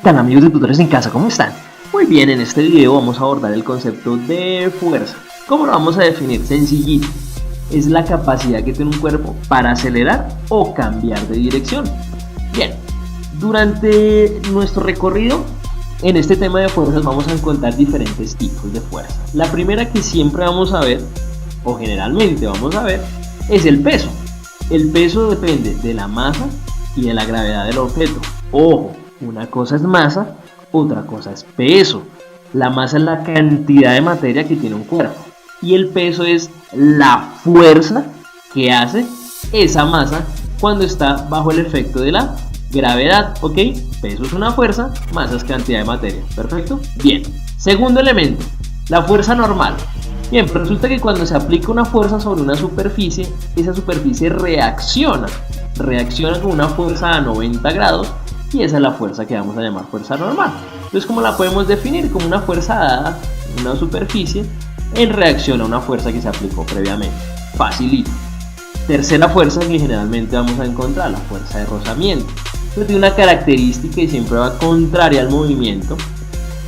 tal, amigos de Tutores en Casa? ¿Cómo están? Muy bien, en este video vamos a abordar el concepto de fuerza. ¿Cómo lo vamos a definir? Sencillito. Es la capacidad que tiene un cuerpo para acelerar o cambiar de dirección. Bien, durante nuestro recorrido en este tema de fuerzas vamos a encontrar diferentes tipos de fuerza. La primera que siempre vamos a ver, o generalmente vamos a ver, es el peso. El peso depende de la masa y de la gravedad del objeto. Ojo, una cosa es masa, otra cosa es peso. La masa es la cantidad de materia que tiene un cuerpo y el peso es la fuerza que hace esa masa cuando está bajo el efecto de la gravedad, ¿ok? Peso es una fuerza, masa es cantidad de materia, ¿perfecto? Bien, segundo elemento, la fuerza normal. Bien, pero resulta que cuando se aplica una fuerza sobre una superficie, esa superficie reacciona con una fuerza a 90 grados y esa es la fuerza que vamos a llamar fuerza normal. Entonces, ¿cómo la podemos definir? Como una fuerza dada en una superficie en reacción a una fuerza que se aplicó previamente. Facilito. Tercera fuerza que generalmente vamos a encontrar, la fuerza de rozamiento. Tiene una característica y siempre va contraria al movimiento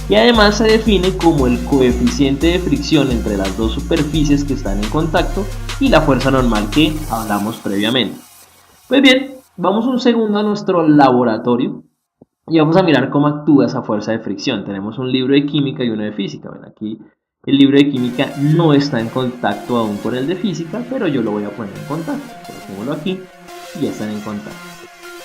y además se define como el coeficiente de fricción entre las dos superficies que están en contacto y la fuerza normal que hablamos previamente. Pues bien, vamos un segundo a nuestro laboratorio y vamos a mirar cómo actúa esa fuerza de fricción. Tenemos un libro de química y uno de física. Ven, aquí el libro de química no está en contacto aún con el de física, pero yo lo voy a poner en contacto. Pongámoslo aquí y ya están en contacto.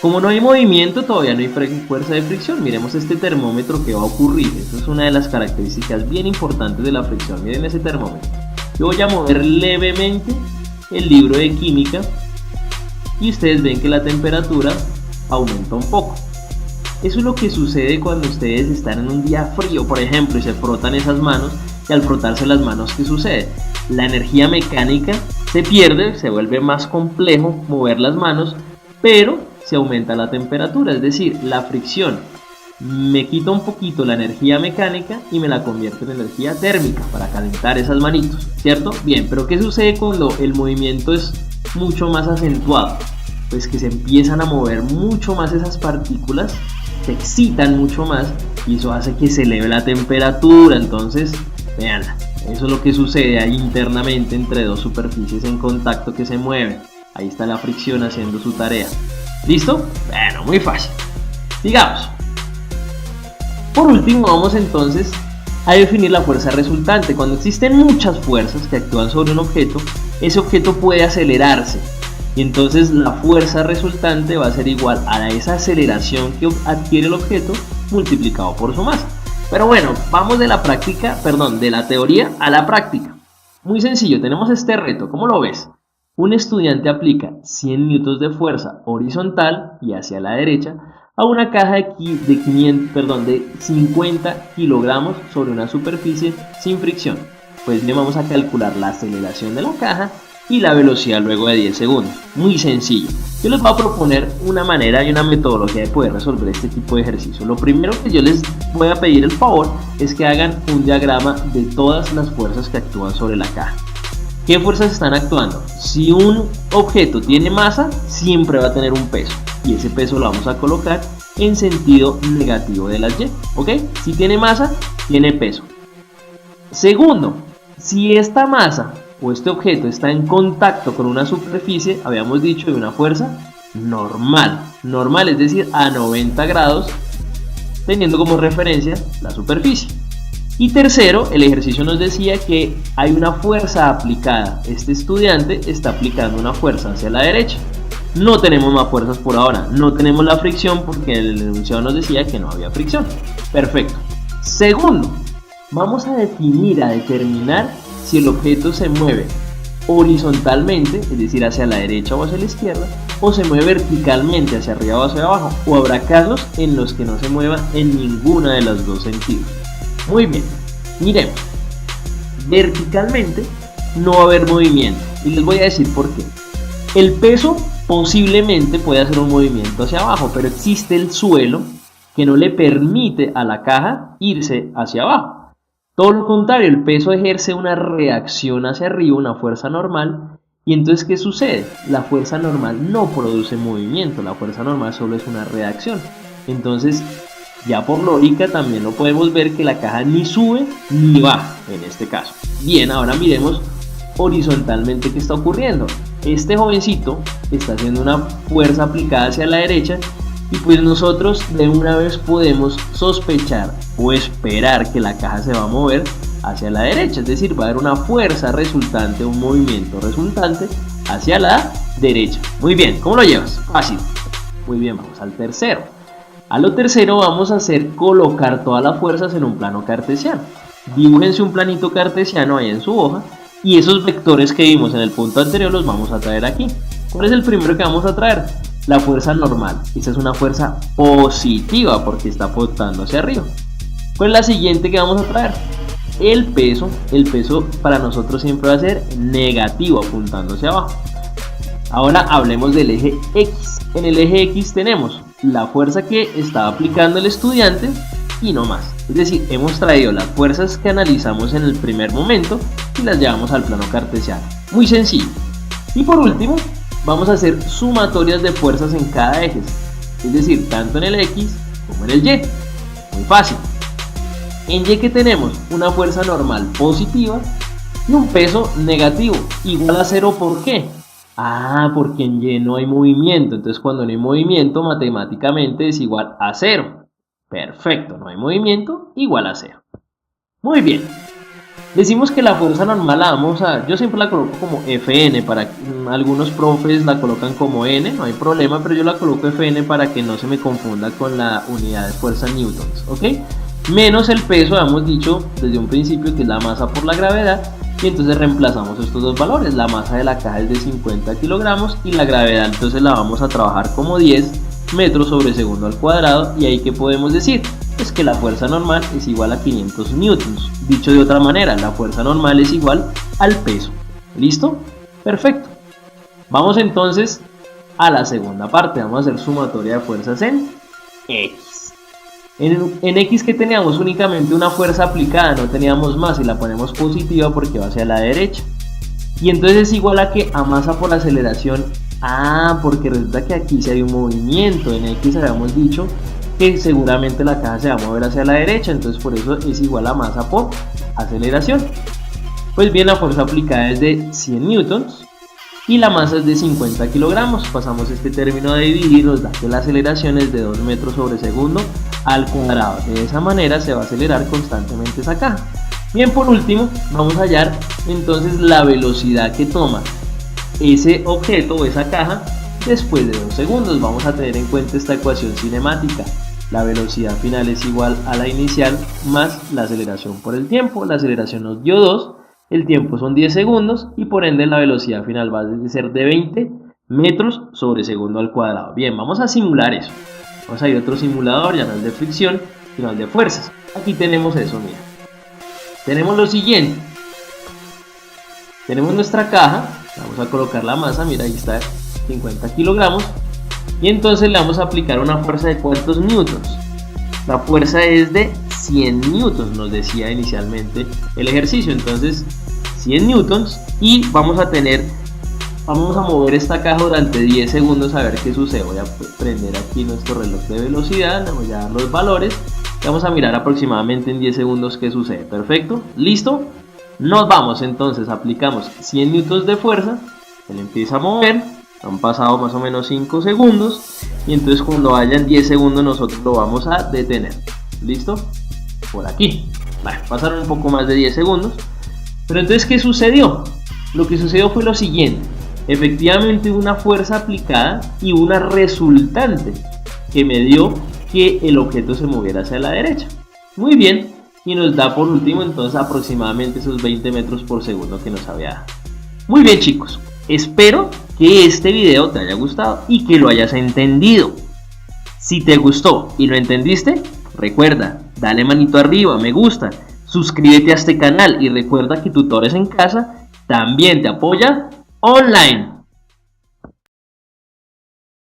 Como no hay movimiento, todavía no hay fuerza de fricción. Miremos este termómetro que va a ocurrir. Esa es una de las características bien importantes de la fricción. Miren ese termómetro. Yo voy a mover levemente el libro de química y ustedes ven que la temperatura aumenta un poco. Eso es lo que sucede cuando ustedes están en un día frío, por ejemplo, y se frotan esas manos. Y al frotarse las manos, ¿qué sucede? La energía mecánica se pierde, se vuelve más complejo mover las manos, pero se aumenta la temperatura, es decir, la fricción me quita un poquito la energía mecánica y me la convierte en energía térmica para calentar esas manitos, ¿cierto? Bien, pero ¿qué sucede cuando el movimiento es mucho más acentuado? Pues que se empiezan a mover mucho más esas partículas, se excitan mucho más y eso hace que se eleve la temperatura. Entonces, veanla, eso es lo que sucede ahí internamente entre dos superficies en contacto que se mueven. Ahí está la fricción haciendo su tarea. ¿Listo? Bueno, muy fácil. Sigamos. Por último, vamos entonces a definir la fuerza resultante. Cuando existen muchas fuerzas que actúan sobre un objeto, ese objeto puede acelerarse. Y entonces la fuerza resultante va a ser igual a esa aceleración que adquiere el objeto multiplicado por su masa. Pero bueno, vamos de la teoría a la práctica. Muy sencillo, tenemos este reto, ¿cómo lo ves? Un estudiante aplica 100 newtons de fuerza horizontal y hacia la derecha a una caja de 50 kilogramos sobre una superficie sin fricción. Pues bien, vamos a calcular la aceleración de la caja y la velocidad luego de 10 segundos. Muy sencillo. Yo les voy a proponer una manera y una metodología de poder resolver este tipo de ejercicio. Lo primero que yo les voy a pedir el favor es que hagan un diagrama de todas las fuerzas que actúan sobre la caja. ¿Qué fuerzas están actuando? Si un objeto tiene masa, siempre va a tener un peso. Y ese peso lo vamos a colocar en sentido negativo de las Y. ¿Ok? Si tiene masa, tiene peso. Segundo, si esta masa o este objeto está en contacto con una superficie, habíamos dicho de una fuerza normal. Normal, es decir, a 90 grados, teniendo como referencia la superficie. Y tercero, el ejercicio nos decía que hay una fuerza aplicada. Este estudiante está aplicando una fuerza hacia la derecha. No tenemos más fuerzas por ahora. No tenemos la fricción porque el enunciado nos decía que no había fricción. Perfecto. Segundo, vamos a determinar si el objeto se mueve horizontalmente, es decir, hacia la derecha o hacia la izquierda, o se mueve verticalmente hacia arriba o hacia abajo, o habrá casos en los que no se mueva en ninguna de los dos sentidos. Muy bien, miremos. Verticalmente no va a haber movimiento y les voy a decir por qué. El peso posiblemente puede hacer un movimiento hacia abajo, pero existe el suelo que no le permite a la caja irse hacia abajo. Todo lo contrario, el peso ejerce una reacción hacia arriba, una fuerza normal, y entonces ¿qué sucede? La fuerza normal no produce movimiento, la fuerza normal solo es una reacción. Entonces Ya por lógica también lo podemos ver que la caja ni sube ni baja en este caso. Bien, ahora miremos horizontalmente qué está ocurriendo. Este jovencito está haciendo una fuerza aplicada hacia la derecha y pues nosotros de una vez podemos sospechar o esperar que la caja se va a mover hacia la derecha, es decir, va a haber una fuerza resultante, un movimiento resultante hacia la derecha. Muy bien, ¿cómo lo llevas? Fácil. Muy bien, vamos al tercero. A lo tercero vamos a hacer colocar todas las fuerzas en un plano cartesiano. Dibújense un planito cartesiano ahí en su hoja y esos vectores que vimos en el punto anterior los vamos a traer aquí. ¿Cuál es el primero que vamos a traer? La fuerza normal. Esta es una fuerza positiva porque está apuntando hacia arriba. ¿Cuál es la siguiente que vamos a traer? El peso para nosotros siempre va a ser negativo apuntando hacia abajo. Ahora hablemos del eje X. En el eje X tenemos la fuerza que está aplicando el estudiante y no más. Es decir, hemos traído las fuerzas que analizamos en el primer momento y las llevamos al plano cartesiano. Muy sencillo. Y por último, vamos a hacer sumatorias de fuerzas en cada eje. Es decir, tanto en el X como en el Y. Muy fácil. En Y que tenemos una fuerza normal positiva y un peso negativo igual a 0. ¿Por qué? Porque en Y no hay movimiento. Entonces cuando no hay movimiento matemáticamente es igual a 0. Perfecto, no hay movimiento igual a 0. Muy bien. Decimos que la fuerza normal yo siempre la coloco como Fn, algunos profes la colocan como N, no hay problema, pero yo la coloco Fn para que no se me confunda con la unidad de fuerza newtons, ¿ok? Menos el peso, hemos dicho desde un principio que es la masa por la gravedad, y entonces reemplazamos estos dos valores. La masa de la caja es de 50 kilogramos y la gravedad entonces la vamos a trabajar como 10 metros sobre segundo al cuadrado, y ahí ¿qué podemos decir? Pues que la fuerza normal es igual a 500 newtons. Dicho de otra manera, la fuerza normal es igual al peso. ¿Listo? Perfecto. Vamos entonces a la segunda parte, vamos a hacer sumatoria de fuerzas en X. En X que teníamos únicamente una fuerza aplicada, no teníamos más, y la ponemos positiva porque va hacia la derecha. Y entonces es igual a que a masa por aceleración. Porque resulta que aquí sí hay un movimiento. En X habíamos dicho que seguramente la caja se va a mover hacia la derecha, entonces por eso es igual a masa por aceleración. Pues bien, la fuerza aplicada es de 100 newtons y la masa es de 50 kilogramos. Pasamos este término a dividir, nos da que la aceleración es de 2 metros sobre segundo al cuadrado. De esa manera se va a acelerar constantemente esa caja. Bien, por último vamos a hallar entonces la velocidad que toma ese objeto o esa caja después de 2 segundos. Vamos a tener en cuenta esta ecuación cinemática. La velocidad final es igual a la inicial más la aceleración por el tiempo. La aceleración nos dio 2, el tiempo son 10 segundos y por ende la velocidad final va a ser de 20 metros sobre segundo al cuadrado. Bien, vamos a simular eso. Vamos a ir a otro simulador, ya no es de fricción, sino el de fuerzas. Aquí tenemos eso, mira. Tenemos lo siguiente. Tenemos nuestra caja, vamos a colocar la masa, mira ahí está, 50 kilogramos. Y entonces le vamos a aplicar una fuerza de ¿cuántos newtons? La fuerza es de 100 newtons, nos decía inicialmente el ejercicio. Entonces 100 newtons y vamos a mover esta caja durante 10 segundos a ver qué sucede. Voy a prender aquí nuestro reloj de velocidad, le voy a dar los valores y vamos a mirar aproximadamente en 10 segundos qué sucede. Perfecto, listo. Nos vamos entonces, aplicamos 100 newtons de fuerza, él empieza a mover, han pasado más o menos 5 segundos y entonces cuando vayan 10 segundos nosotros lo vamos a detener. ¿Listo? Por aquí. Vale, pasaron un poco más de 10 segundos, pero entonces ¿qué sucedió? Lo que sucedió fue lo siguiente. Efectivamente una fuerza aplicada y una resultante que me dio que el objeto se moviera hacia la derecha. Muy bien, y nos da por último entonces aproximadamente esos 20 metros por segundo que nos había dado. Muy bien chicos, espero que este video te haya gustado y que lo hayas entendido. Si te gustó y lo entendiste, recuerda, dale manito arriba, me gusta, suscríbete a este canal y recuerda que Tutores en Casa también te apoya online.